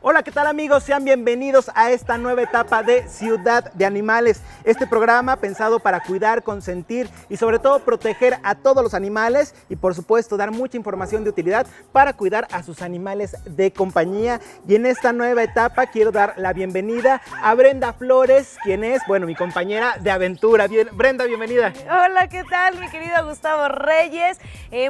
Hola, ¿qué tal amigos? Sean bienvenidos a esta nueva etapa de Ciudad de Animales. Este programa pensado para cuidar, consentir y sobre todo proteger a todos los animales y por supuesto dar mucha información de utilidad para cuidar a sus animales de compañía. Y en esta nueva etapa quiero dar la bienvenida a Brenda Flores, quien es, bueno, mi compañera de aventura. Brenda, bienvenida. Hola, ¿qué tal, mi querido Gustavo Reyes?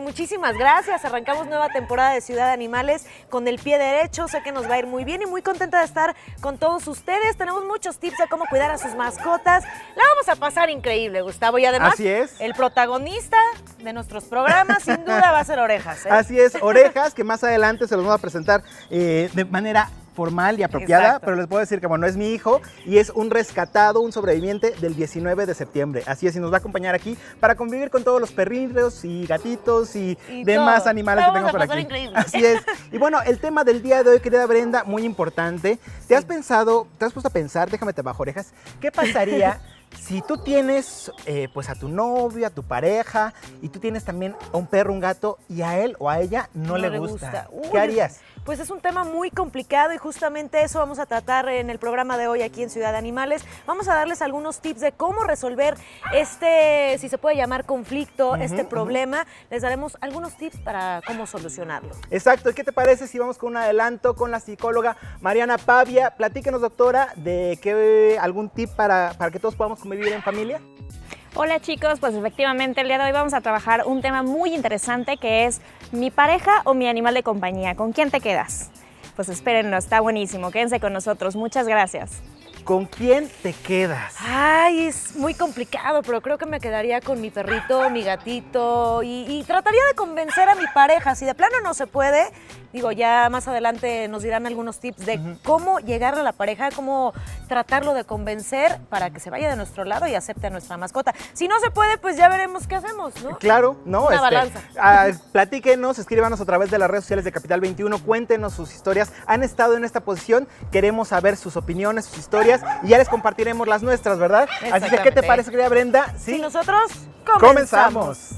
Muchísimas gracias. Arrancamos nueva temporada de Ciudad de Animales con el pie derecho. Sé que nos va a ir muy bien y muy contenta de estar con todos ustedes. Tenemos muchos tips de cómo cuidar a sus mascotas. La vamos a pasar increíble, Gustavo. Y además, así es, el protagonista de nuestros programas sin duda va a ser Orejas, ¿eh? Así es, Orejas, que más adelante se los vamos a presentar de manera formal y apropiada. Exacto. Pero les puedo decir que bueno, es mi hijo y es un rescatado, un sobreviviente del 19 de septiembre. Así es, y nos va a acompañar aquí para convivir con todos los perritos y gatitos y demás todo. Animales que tengo por aquí. Increíble. Así es. Y bueno, el tema del día de hoy, querida Brenda, muy importante. ¿Te has puesto a pensar, déjame te bajo Orejas, qué pasaría si tú tienes pues a tu novio, a tu pareja y tú tienes también a un perro, un gato y a él o a ella no le gusta? ¿Qué harías? Pues es un tema muy complicado y justamente eso vamos a tratar en el programa de hoy aquí en Ciudad de Animales. Vamos a darles algunos tips de cómo resolver si se puede llamar conflicto, este problema. Les daremos algunos tips para cómo solucionarlo. Exacto. ¿Y qué te parece si vamos con un adelanto con la psicóloga Mariana Pavia? Platíquenos, doctora, de algún tip para que todos podamos convivir en familia. Hola chicos, pues efectivamente el día de hoy vamos a trabajar un tema muy interesante que es mi pareja o mi animal de compañía. ¿Con quién te quedas? Pues espérennos, está buenísimo, quédense con nosotros. Muchas gracias. ¿Con quién te quedas? Ay, es muy complicado, pero creo que me quedaría con mi perrito, mi gatito y trataría de convencer a mi pareja. Si de plano no se puede, digo, ya más adelante nos dirán algunos tips de cómo llegarle a la pareja, cómo tratarlo de convencer para que se vaya de nuestro lado y acepte a nuestra mascota. Si no se puede, pues ya veremos qué hacemos, ¿no? Claro, ¿no? Una balanza. Platíquenos, escríbanos a través de las redes sociales de Capital 21, cuéntenos sus historias. ¿Han estado en esta posición? Queremos saber sus opiniones, sus historias y ya les compartiremos las nuestras, ¿verdad? Así que, ¿qué te parece, querida Brenda? Sí, nosotros comenzamos.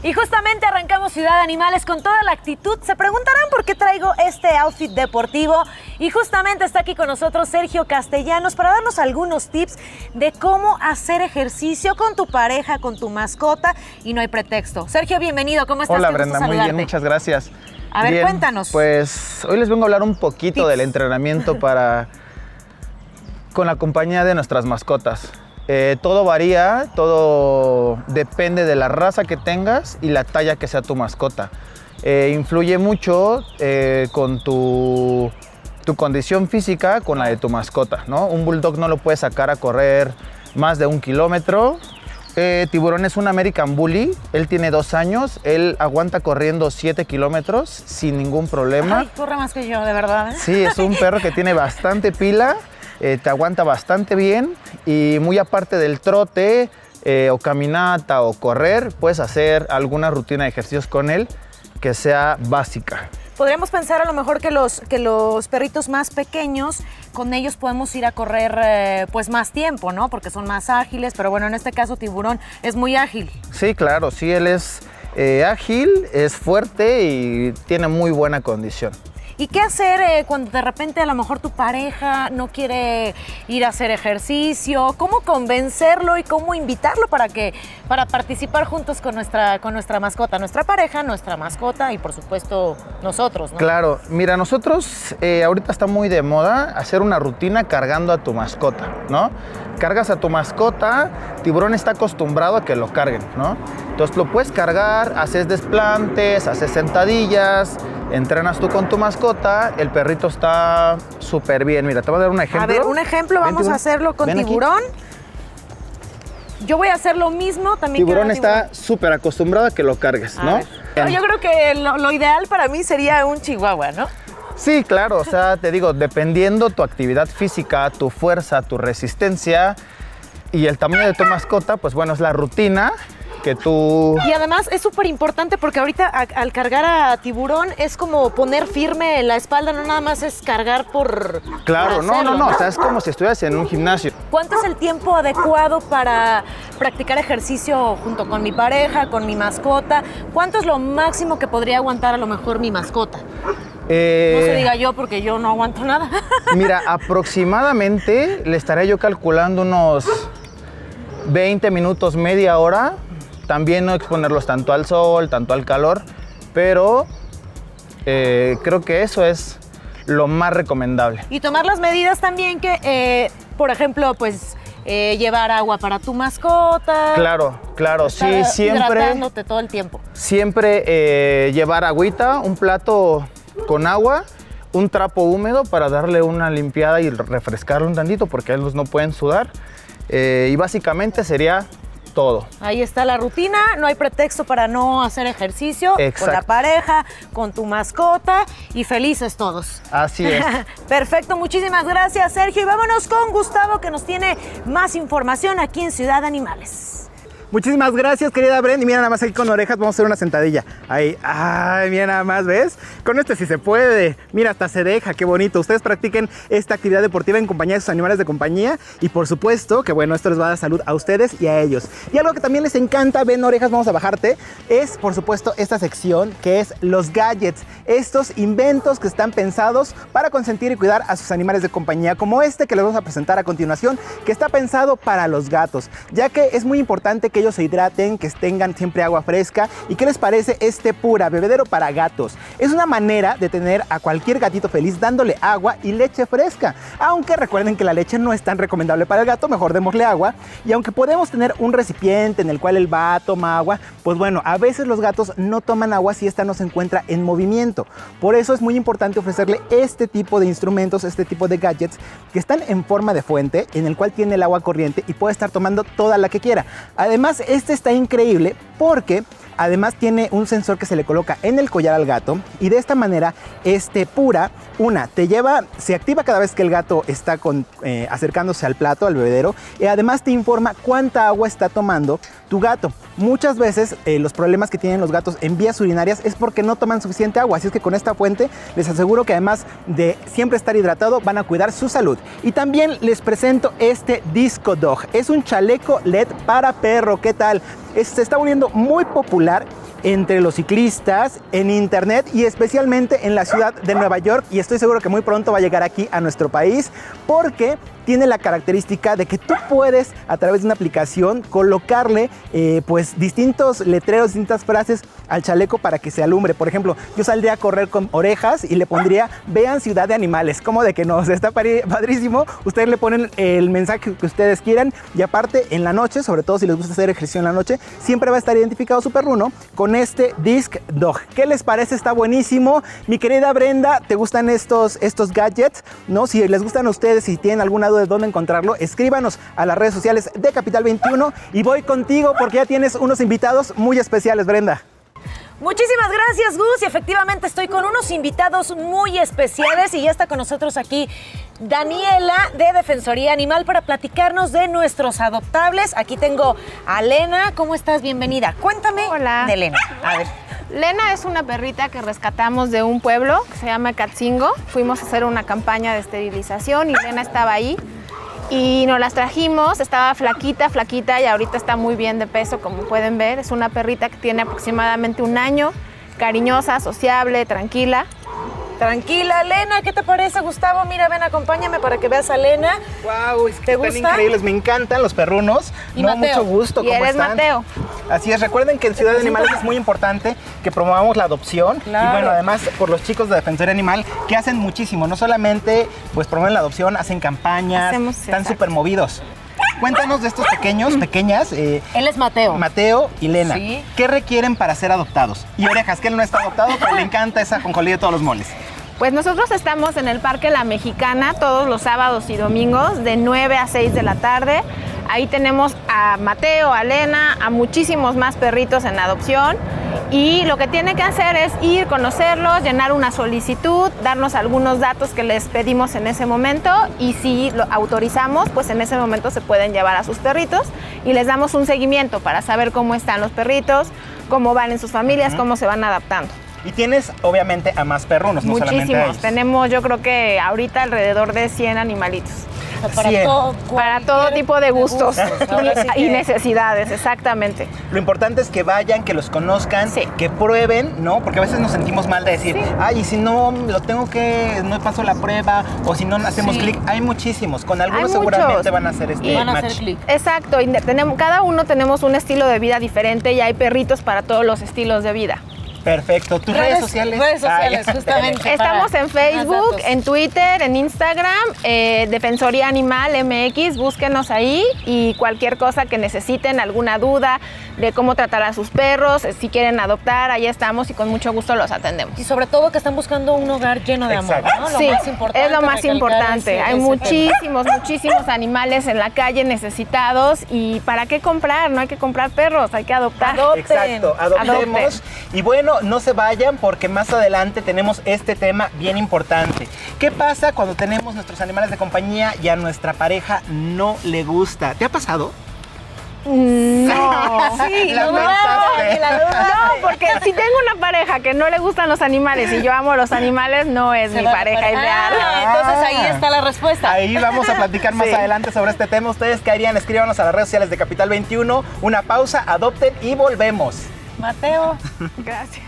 Y justamente arrancamos Ciudad de Animales con toda la actitud. Se preguntarán por qué traigo este outfit deportivo. Y justamente está aquí con nosotros Sergio Castellanos para darnos algunos tips de cómo hacer ejercicio con tu pareja, con tu mascota. Y no hay pretexto. Sergio, bienvenido. ¿Cómo estás? Hola, Brenda. Muy bien, muchas gracias. A ver, cuéntanos. Pues hoy les vengo a hablar un poquito del entrenamiento con la compañía de nuestras mascotas. Todo varía, todo depende de la raza que tengas y la talla que sea tu mascota. Influye mucho con tu condición física con la de tu mascota, ¿no? Un bulldog no lo puedes sacar a correr más de 1 kilómetro. Tiburón es un American Bully, él tiene 2 años, él aguanta corriendo 7 kilómetros sin ningún problema. Ay, corre más que yo, de verdad, ¿eh? Sí, es un perro que tiene bastante pila. Te aguanta bastante bien y muy aparte del trote o caminata o correr, puedes hacer alguna rutina de ejercicios con él que sea básica. Podríamos pensar a lo mejor que los perritos más pequeños, con ellos podemos ir a correr pues más tiempo, ¿no? Porque son más ágiles, pero bueno, en este caso Tiburón es muy ágil. Sí, claro, sí, él es ágil, es fuerte y tiene muy buena condición. ¿Y qué hacer cuando de repente a lo mejor tu pareja no quiere ir a hacer ejercicio? ¿Cómo convencerlo y cómo invitarlo para participar juntos con nuestra mascota? Nuestra pareja, nuestra mascota y por supuesto nosotros, ¿no? Claro, mira, nosotros ahorita está muy de moda hacer una rutina cargando a tu mascota, ¿no? Cargas a tu mascota, Tiburón está acostumbrado a que lo carguen, ¿no? Entonces lo puedes cargar, haces desplantes, haces sentadillas, entrenas tú con tu mascota, el perrito está súper bien. Mira, te voy a dar un ejemplo. A ver, un ejemplo, vamos a hacerlo con Tiburón. Yo voy a hacer lo mismo también. Tiburón está súper acostumbrado a que lo cargues, ¿no? Yo creo que lo ideal para mí sería un chihuahua, ¿no? Sí, claro, o sea, te digo, dependiendo tu actividad física, tu fuerza, tu resistencia y el tamaño de tu mascota, pues bueno, es la rutina que tú... Y además es súper importante porque ahorita al cargar a Tiburón es como poner firme la espalda, no nada más es cargar por Claro, por hacerlo, no, o sea, es como si estuvieras en un gimnasio. ¿Cuánto es el tiempo adecuado para practicar ejercicio junto con mi pareja, con mi mascota? ¿Cuánto es lo máximo que podría aguantar a lo mejor mi mascota? No se diga yo porque yo no aguanto nada. Mira, aproximadamente le estaré yo calculando unos 20 minutos, media hora. También no exponerlos tanto al sol, tanto al calor, pero creo que eso es lo más recomendable. Y tomar las medidas también que, por ejemplo, pues llevar agua para tu mascota. Claro, estar sí, siempre. hidratándote todo el tiempo. Siempre llevar agüita, un plato con agua, un trapo húmedo para darle una limpiada y refrescarlo un tantito porque ellos no pueden sudar. Y básicamente sería todo. Ahí está la rutina, no hay pretexto para no hacer ejercicio. Exacto. Con la pareja, con tu mascota y felices todos. Así es. Perfecto, muchísimas gracias, Sergio. Y vámonos con Gustavo, que nos tiene más información aquí en Ciudad Animales. Muchísimas gracias, querida Brenda. Y mira nada más aquí con orejas, vamos a hacer una sentadilla. Ahí, ay, mira nada más, ¿ves? Con este sí se puede. Mira, hasta se deja, qué bonito. Ustedes practiquen esta actividad deportiva en compañía de sus animales de compañía. Y por supuesto que, bueno, esto les va a dar salud a ustedes y a ellos. Y algo que también les encanta, ven orejas, vamos a bajarte, es, por supuesto, esta sección que es los gadgets. Estos inventos que están pensados para consentir y cuidar a sus animales de compañía, como este que les vamos a presentar a continuación, que está pensado para los gatos, ya que es muy importante que ellos se hidraten, que tengan siempre agua fresca. ¿Y qué les parece este Pura, bebedero para gatos? Es una manera de tener a cualquier gatito feliz dándole agua y leche fresca. Aunque recuerden que la leche no es tan recomendable para el gato, mejor démosle agua. Y aunque podemos tener un recipiente en el cual él va, toma agua, pues bueno, a veces los gatos no toman agua si esta no se encuentra en movimiento. Por eso es muy importante ofrecerle este tipo de instrumentos, este tipo de gadgets que están en forma de fuente, en el cual tiene el agua corriente y puede estar tomando toda la que quiera. Además, este está increíble porque además tiene un sensor que se le coloca en el collar al gato y de esta manera este Pura, se activa cada vez que el gato está acercándose al plato, al bebedero, y además te informa cuánta agua está tomando tu gato. Muchas veces los problemas que tienen los gatos en vías urinarias es porque no toman suficiente agua, así es que con esta fuente les aseguro que además de siempre estar hidratado, van a cuidar su salud. Y también les presento este Disco Dog. Es un chaleco LED para perro. ¿Qué tal? Se está volviendo muy popular entre los ciclistas, en internet y especialmente en la ciudad de Nueva York, y estoy seguro que muy pronto va a llegar aquí a nuestro país porque tiene la característica de que tú puedes a través de una aplicación colocarle pues distintos letreros, distintas frases al chaleco para que se alumbre. Por ejemplo, yo saldría a correr con orejas y le pondría vean Ciudad de Animales. ¿Cómo de que no? O sea, está padrísimo. Ustedes le ponen el mensaje que ustedes quieran y aparte en la noche, sobre todo si les gusta hacer ejercicio en la noche, siempre va a estar identificado su perruno con este Disc Dog. ¿Qué les parece? Está buenísimo. Mi querida Brenda, ¿te gustan estos gadgets? ¿No? Si les gustan a ustedes, si tienen alguna duda de dónde encontrarlo, escríbanos a las redes sociales de Capital 21 y voy contigo porque ya tienes unos invitados muy especiales, Brenda. Muchísimas gracias, Gus. Y efectivamente estoy con unos invitados muy especiales y ya está con nosotros aquí Daniela de Defensoría Animal para platicarnos de nuestros adoptables. Aquí tengo a Lena. ¿Cómo estás? Bienvenida. Cuéntame de Lena. A ver. Lena es una perrita que rescatamos de un pueblo que se llama Catzingo. Fuimos a hacer una campaña de esterilización y Lena estaba ahí. Y nos las trajimos, estaba flaquita y ahorita está muy bien de peso, como pueden ver. Es una perrita que tiene aproximadamente un año, cariñosa, sociable, tranquila. Tranquila, Lena, ¿qué te parece, Gustavo? Mira, ven, acompáñame para que veas a Lena. Wow, es que ¿Te están gusta? increíbles, me encantan los perrunos. Y no, Mateo. mucho gusto, Y ¿cómo él es están? Mateo. Así es, recuerden que en Ciudad de Animales es muy importante que promovamos la adopción. Claro. Y bueno, además por los chicos de Defensoría Animal que hacen muchísimo, no solamente pues promueven la adopción, hacen campañas, están súper movidos. Cuéntanos de estos pequeñas. Él es Mateo. Mateo y Lena. Sí. ¿Qué requieren para ser adoptados? Y orejas, que él no está adoptado, pero le encanta esa ajonjolí de todos los moles. Pues nosotros estamos en el Parque La Mexicana todos los sábados y domingos de 9 a 6 de la tarde. Ahí tenemos a Mateo, a Lena, a muchísimos más perritos en adopción. Y lo que tiene que hacer es ir, conocerlos, llenar una solicitud, darnos algunos datos que les pedimos en ese momento y si lo autorizamos, pues en ese momento se pueden llevar a sus perritos y les damos un seguimiento para saber cómo están los perritos, cómo van en sus familias, cómo se van adaptando. Y tienes, obviamente, a más perrunos, no solamente a Muchísimos. ellos. Tenemos, yo creo que ahorita alrededor de 100 animalitos. Para 100. Para todo tipo de gustos Ahora sí y que- necesidades, exactamente. Lo importante es que vayan, que los conozcan, Sí. que prueben, ¿no? Porque a veces nos sentimos mal de decir, ay, y si no lo tengo que, no paso la prueba, o si no hacemos Sí. clic. Hay muchísimos. Con algunos Hay muchos. seguramente van a hacer este Y Van a match. hacer clic. Exacto, y cada uno tenemos un estilo de vida diferente y hay perritos para todos los estilos de vida. Perfecto. ¿Tus redes sociales? Redes sociales, Ay, justamente. Estamos para en Facebook, más datos. en Twitter, en Instagram, Defensoría Animal MX, búsquenos ahí y cualquier cosa que necesiten, alguna duda de cómo tratar a sus perros, si quieren adoptar, ahí estamos y con mucho gusto los atendemos. Y sobre todo que están buscando un hogar lleno de amor, Exacto. ¿no? Lo Sí, más importante, es lo más recalcar importante. Hay ese tema. muchísimos animales en la calle necesitados y ¿para qué comprar? No hay que comprar perros, hay que adoptar. Adopten. Exacto, adoptemos. Adopten. Y bueno, no se vayan porque más adelante tenemos este tema bien importante. ¿Qué pasa cuando tenemos nuestros animales de compañía y a nuestra pareja no le gusta? ¿Te ha pasado? No. Sí, La lo pensaste. dudaste, la dudaste. No, porque si tengo una pareja que no le gustan los animales y yo amo los animales, no es Se mi va a pareja separar. ideal. Entonces ahí está la respuesta. Ahí vamos a platicar más Sí. adelante sobre este tema. ¿Ustedes qué harían? Escríbanos a las redes sociales de Capital 21. Una pausa, adopten y volvemos. Mateo. Gracias.